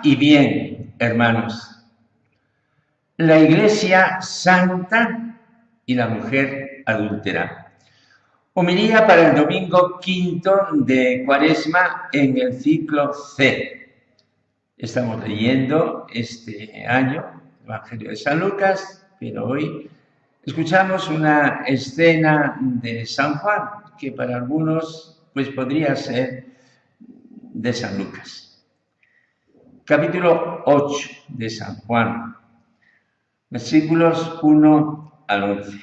y bien, hermanos. La Iglesia santa y la mujer adúltera. Homilía para el domingo quinto de Cuaresma en el ciclo C. Estamos leyendo este año el Evangelio de San Lucas, pero hoy escuchamos una escena de San Juan, que para algunos pues podría ser de San Lucas. Capítulo 8 de San Juan, versículos 1 al 11.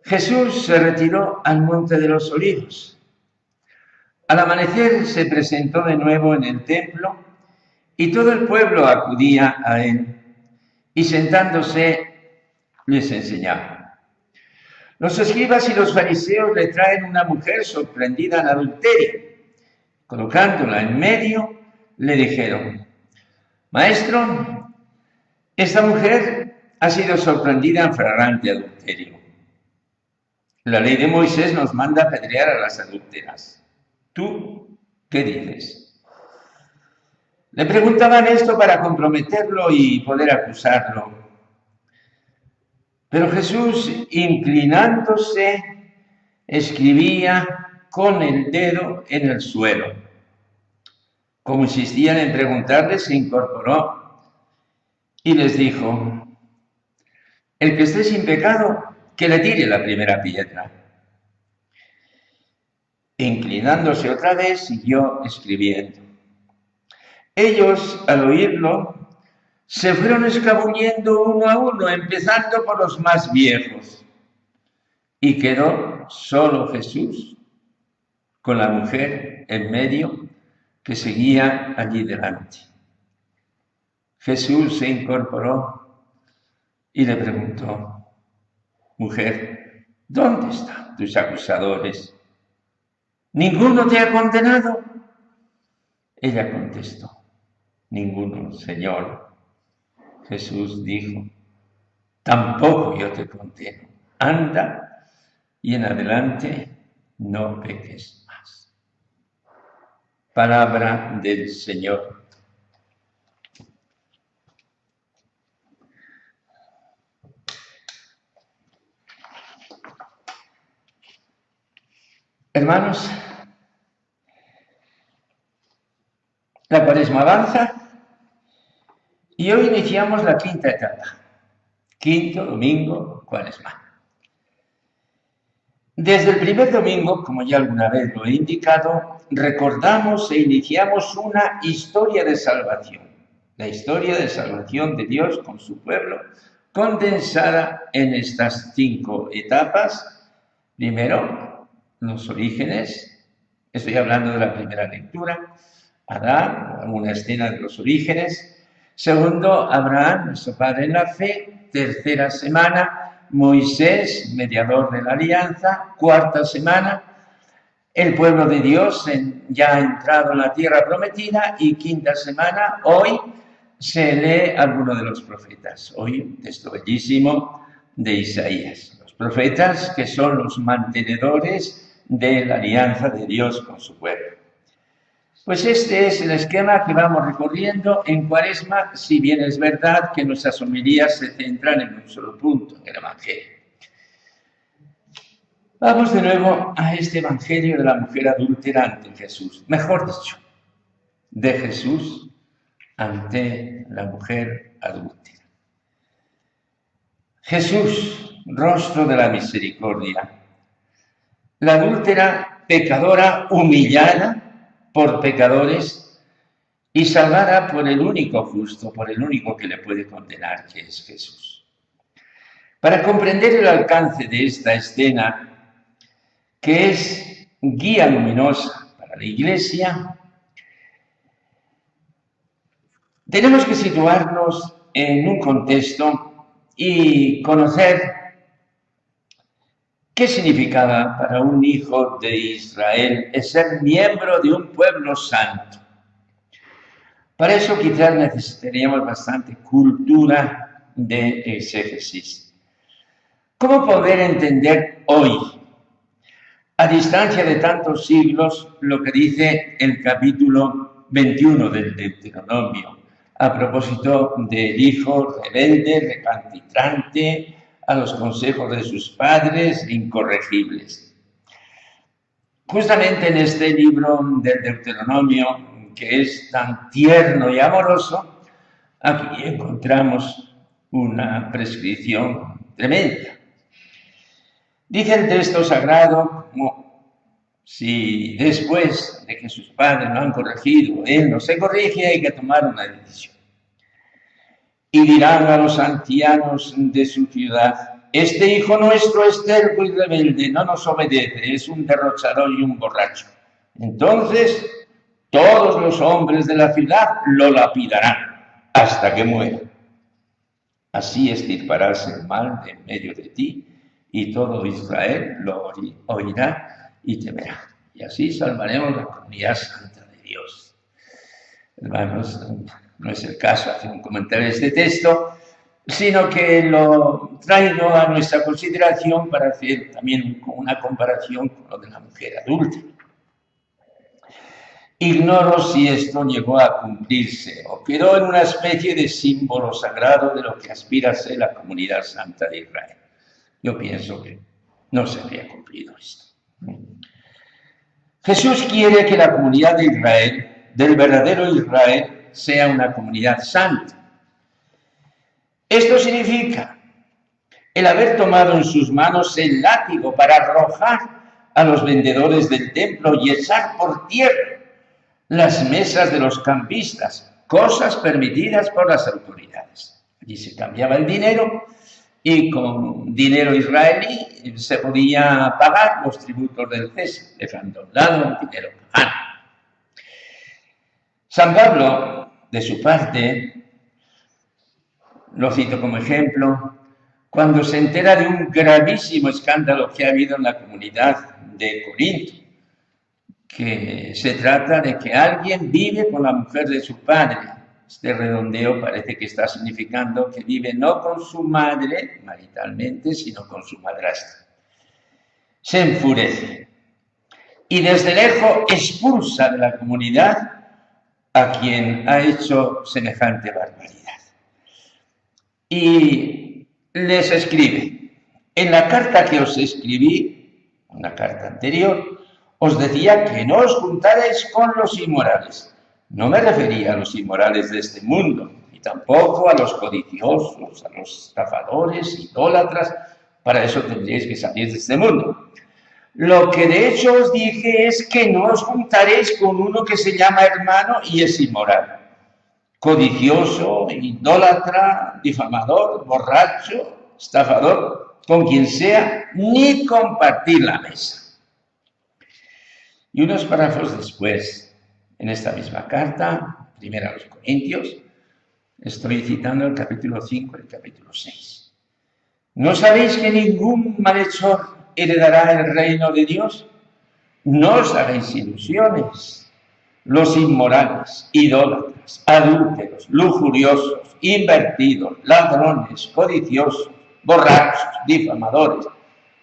Jesús se retiró al monte de los Olivos. Al amanecer se presentó de nuevo en el templo y todo el pueblo acudía a él y sentándose les enseñaba. Los escribas y los fariseos le traen una mujer sorprendida en adulterio. Colocándola en medio, le dijeron: Maestro, esta mujer ha sido sorprendida en flagrante adulterio. La ley de Moisés nos manda apedrear a las adúlteras. ¿Tú qué dices? Le preguntaban esto para comprometerlo y poder acusarlo. Pero Jesús, inclinándose, escribía con el dedo en el suelo. Como insistían en preguntarle, se incorporó y les dijo: el que esté sin pecado, que le tire la primera piedra. Inclinándose otra vez, siguió escribiendo. Ellos, al oírlo, se fueron escabulliendo uno a uno, empezando por los más viejos. Y quedó solo Jesús, con la mujer en medio, que seguía allí delante. Jesús se incorporó y le preguntó: Mujer, ¿dónde están tus acusadores? ¿Ninguno te ha condenado? Ella contestó: Ninguno, Señor. Jesús dijo: Tampoco yo te condeno. Anda y en adelante no peques más. Palabra del Señor. Hermanos, la Cuaresma avanza y hoy iniciamos la quinta etapa. Quinto domingo Cuaresma. Desde el primer domingo, como ya alguna vez lo he indicado, recordamos e iniciamos una historia de salvación. La historia de salvación de Dios con su pueblo, condensada en estas 5 etapas. Primero, los orígenes. Estoy hablando de la primera lectura. Adán, una escena de los orígenes. Segundo, Abraham, nuestro padre en la fe. Tercera semana, Moisés, mediador de la alianza. Cuarta semana, el pueblo de Dios ya ha entrado en la tierra prometida. Y quinta semana, hoy se lee alguno de los profetas. Hoy un texto bellísimo de Isaías. Los profetas que son los mantenedores de la alianza de Dios con su pueblo. Pues este es el esquema que vamos recorriendo en Cuaresma, si bien es verdad que nuestras homilías se centran en un solo punto, en el Evangelio. Vamos de nuevo a este Evangelio de la mujer adúltera ante Jesús. Mejor dicho, de Jesús ante la mujer adúltera. Jesús, rostro de la misericordia. La adúltera pecadora humillada por pecadores y salvada por el único justo, por el único que le puede condenar, que es Jesús. Para comprender el alcance de esta escena, que es guía luminosa para la Iglesia, tenemos que situarnos en un contexto y conocer ¿qué significaba para un hijo de Israel el ser miembro de un pueblo santo? Para eso quizás necesitaríamos bastante cultura de exégesis. ¿Cómo poder entender hoy, a distancia de tantos siglos, lo que dice el capítulo 21 del Deuteronomio, a propósito del hijo rebelde, recalcitrante, a los consejos de sus padres, incorregibles. Justamente en este libro del Deuteronomio, que es tan tierno y amoroso, aquí encontramos una prescripción tremenda. Dice el texto sagrado, como si después de que sus padres lo han corregido, él no se corrige, hay que tomar una decisión. Y dirán a los ancianos de su ciudad: este hijo nuestro es terco y rebelde, no nos obedece, es un derrochador y un borracho. Entonces todos los hombres de la ciudad lo lapidarán hasta que muera. Así extirparás el mal de en medio de ti, y todo Israel lo oirá y temerá. Y así salvaremos la comunidad santa de Dios. Hermanos, no es el caso hacer un comentario de este texto, sino que lo traigo a nuestra consideración para hacer también una comparación con lo de la mujer adulta. Ignoro si esto llegó a cumplirse o quedó en una especie de símbolo sagrado de lo que aspira a ser la comunidad santa de Israel. Yo pienso que no se había cumplido esto. Jesús quiere que la comunidad de Israel, del verdadero Israel, sea una comunidad santa. Esto significa el haber tomado en sus manos el látigo para arrojar a los vendedores del templo y echar por tierra las mesas de los cambistas, cosas permitidas por las autoridades. Allí se cambiaba el dinero y con dinero israelí se podía pagar los tributos del César, dejando a un lado el dinero pagano. San Pablo, de su parte, lo cito como ejemplo, cuando se entera de un gravísimo escándalo que ha habido en la comunidad de Corinto, que se trata de que alguien vive con la mujer de su padre. Este redondeo parece que está significando que vive no con su madre maritalmente, sino con su madrastra. Se enfurece y desde lejos expulsa de la comunidad a quien ha hecho semejante barbaridad. Y les escribe: en la carta que os escribí, una carta anterior, os decía que no os juntarais con los inmorales. No me refería a los inmorales de este mundo, ni tampoco a los codiciosos, a los estafadores, idólatras. Para eso tendríais que salir de este mundo. Lo que de hecho os dije es que no os juntaréis con uno que se llama hermano y es inmoral, codicioso, idólatra, difamador, borracho, estafador, con quien sea, ni compartir la mesa. Y unos párrafos después, en esta misma carta, primera a los Corintios, estoy citando el capítulo 5 y el capítulo 6. ¿No sabéis que ningún malhechor heredará el reino de Dios? No os hagáis ilusiones. Los inmorales, idólatras, adúlteros, lujuriosos, invertidos, ladrones, codiciosos, borrachos, difamadores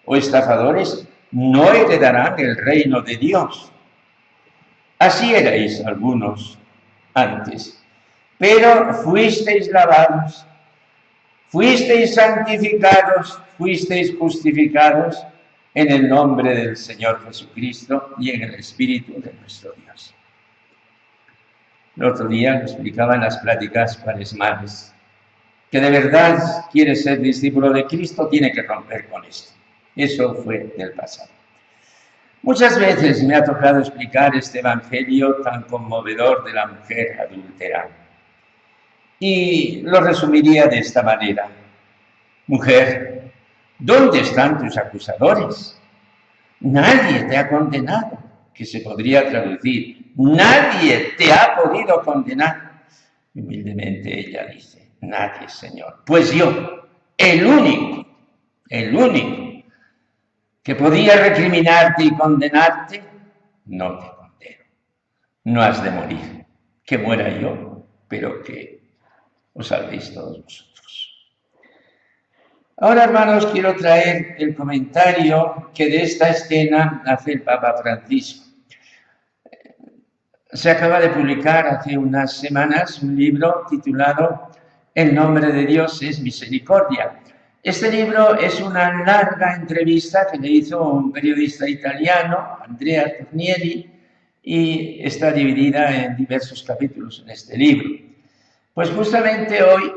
o estafadores no heredarán el reino de Dios. Así erais algunos antes, pero fuisteis lavados, fuisteis santificados, fuisteis justificados en el nombre del Señor Jesucristo y en el Espíritu de nuestro Dios. El otro día lo explicaba en las pláticas cuaresmales, que de verdad quiere ser discípulo de Cristo, tiene que romper con esto. Eso fue del pasado. Muchas veces me ha tocado explicar este evangelio tan conmovedor de la mujer adúltera. Y lo resumiría de esta manera: mujer, ¿dónde están tus acusadores? Nadie te ha condenado, que se podría traducir: nadie te ha podido condenar. Humildemente ella dice: nadie, Señor. Pues yo, el único que podía recriminarte y condenarte, no te condeno. No has de morir. Que muera yo, pero que os salvéis todos vosotros. Ahora, hermanos, quiero traer el comentario que de esta escena hace el Papa Francisco. Se acaba de publicar hace unas semanas un libro titulado El nombre de Dios es misericordia. Este libro es una larga entrevista que le hizo un periodista italiano, Andrea Tornielli, y está dividida en diversos capítulos en este libro. Pues justamente hoy,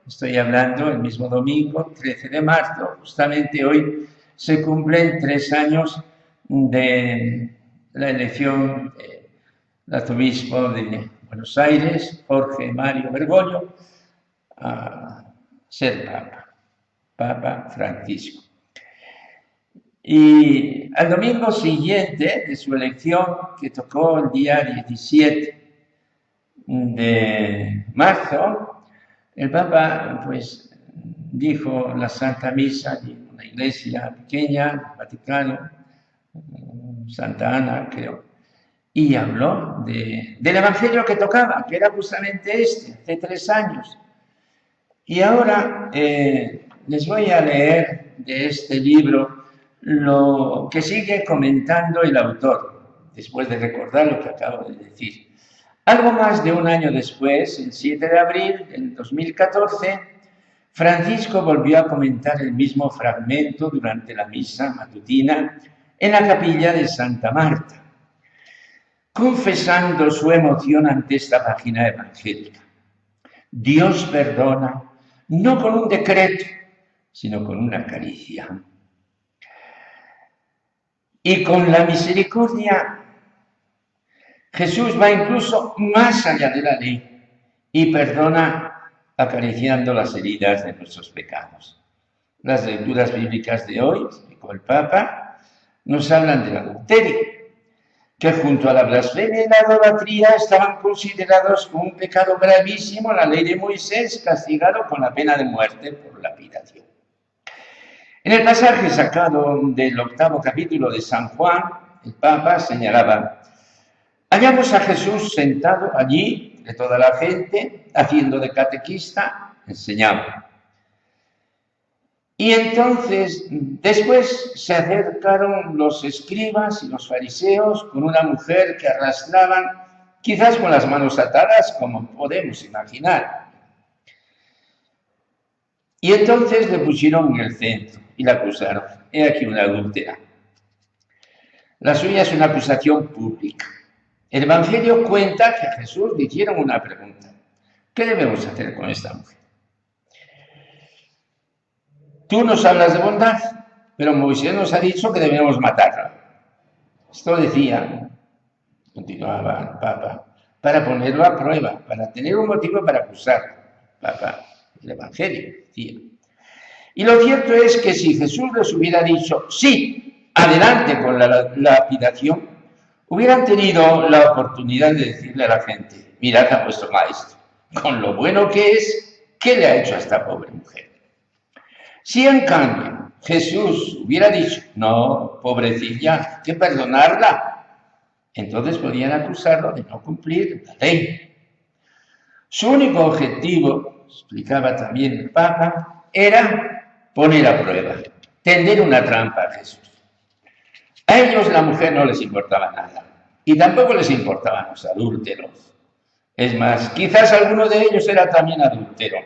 estoy hablando el mismo domingo, 13 de marzo, justamente hoy se cumplen 3 años de la elección del arzobispo de Buenos Aires, Jorge Mario Bergoglio, a ser Papa Francisco. Y al domingo siguiente de su elección, que tocó el día 17 de marzo, el Papa pues dijo la Santa Misa en una iglesia pequeña, Vaticano, Santa Ana, creo, y habló del Evangelio que tocaba, que era justamente este, hace 3 años. Y ahora les voy a leer de este libro lo que sigue comentando el autor, después de recordar lo que acabo de decir. Algo más de un año después, el 7 de abril del 2014, Francisco volvió a comentar el mismo fragmento durante la misa matutina en la capilla de Santa Marta, confesando su emoción ante esta página evangélica. Dios perdona no con un decreto, sino con una caricia. Y con la misericordia, Jesús va incluso más allá de la ley y perdona acariciando las heridas de nuestros pecados. Las lecturas bíblicas de hoy, explicó el Papa, nos hablan del adulterio, que junto a la blasfemia y la idolatría estaban considerados como un pecado gravísimo en la ley de Moisés, castigado con la pena de muerte por lapidación. En el pasaje sacado del 8º capítulo de San Juan, el Papa señalaba: hallamos a Jesús sentado allí, de toda la gente, haciendo de catequista, enseñaba. Y entonces, después se acercaron los escribas y los fariseos con una mujer que arrastraban, quizás con las manos atadas, como podemos imaginar. Y entonces le pusieron en el centro y la acusaron. He aquí una adúltera. La suya es una acusación pública. El Evangelio cuenta que a Jesús le hicieron una pregunta. ¿Qué debemos hacer con esta mujer? Tú nos hablas de bondad, pero Moisés nos ha dicho que debemos matarla. Esto decía, continuaba el Papa, para ponerlo a prueba, para tener un motivo para acusarlo. Papa, el Evangelio decía. Y lo cierto es que si Jesús les hubiera dicho, sí, adelante con la lapidación, hubieran tenido la oportunidad de decirle a la gente, mirad a vuestro maestro, con lo bueno que es, ¿qué le ha hecho a esta pobre mujer? Si en cambio Jesús hubiera dicho, no, pobrecilla, hay que perdonarla, entonces podían acusarlo de no cumplir la ley. Su único objetivo, explicaba también el Papa, era poner a prueba, tender una trampa a Jesús. A ellos la mujer no les importaba nada y tampoco les importaban los adúlteros. Es más, quizás alguno de ellos era también adúltero.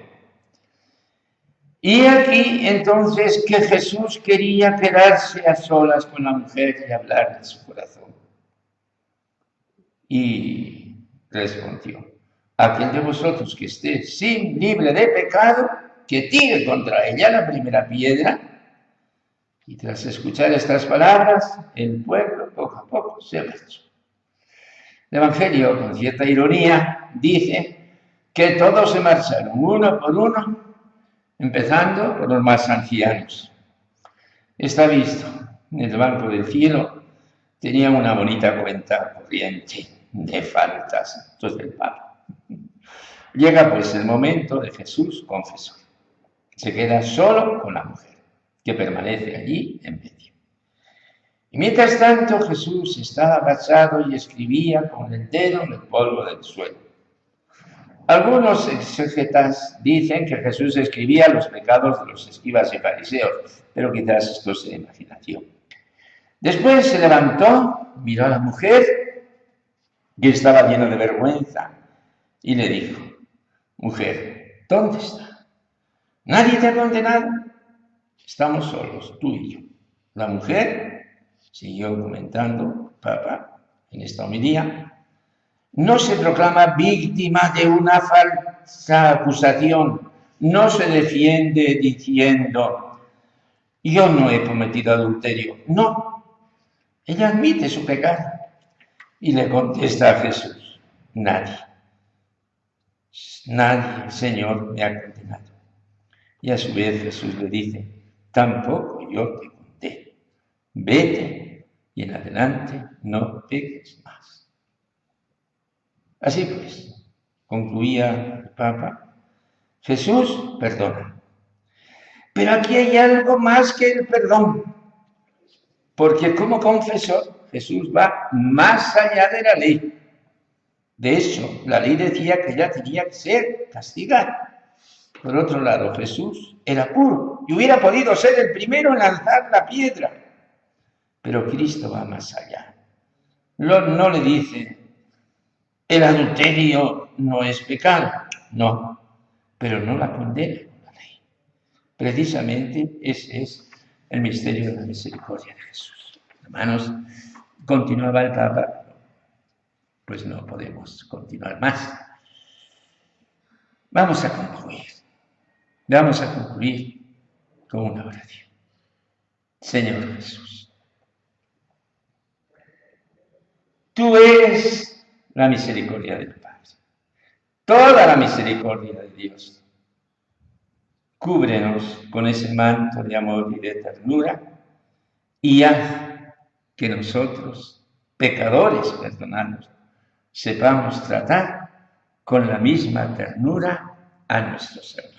Y aquí entonces que Jesús quería quedarse a solas con la mujer y hablar de su corazón. Y respondió, aquel de vosotros que esté libre de pecado, que tire contra ella la primera piedra. Y tras escuchar estas palabras, el pueblo poco a poco se marchó. El Evangelio, con cierta ironía, dice que todos se marcharon uno por uno, empezando por los más ancianos. Está visto, en el banco del cielo tenía una bonita cuenta corriente de faltas. Esto es del Papa. Llega pues el momento de Jesús confesor. Se queda solo con la mujer, que permanece allí en medio. Y mientras tanto Jesús estaba agachado y escribía con el dedo en el polvo del suelo. Algunos exégetas dicen que Jesús escribía los pecados de los escribas y fariseos, pero quizás esto sea imaginación. Después se levantó, miró a la mujer que estaba lleno de vergüenza, y le dijo: mujer, ¿dónde está? ¿Nadie te ha condenado? Estamos solos, tú y yo. La mujer, siguió comentando Papa en esta homilía, no se proclama víctima de una falsa acusación, no se defiende diciendo: yo no he cometido adulterio. No, ella admite su pecado y le contesta a Jesús: nadie, nadie, Señor, me ha condenado. Y a su vez Jesús le dice: tampoco yo te condeno. Vete y en adelante no peques más. Así pues, concluía el Papa, Jesús perdona. Pero aquí hay algo más que el perdón, porque como confesor Jesús va más allá de la ley. De hecho, la ley decía que ella tenía que ser castigada. Por otro lado, Jesús era puro y hubiera podido ser el primero en lanzar la piedra. Pero Cristo va más allá. No le dice: el adulterio no es pecado. No, pero no la condena con la ley. Precisamente ese es el misterio de la misericordia de Jesús. Hermanos, continuaba el Papa, pues no podemos continuar más. Vamos a concluir con una oración. Señor Jesús, tú eres la misericordia del Padre, toda la misericordia de Dios. Cúbrenos con ese manto de amor y de ternura y haz que nosotros, pecadores perdonados, sepamos tratar con la misma ternura a nuestros hermanos.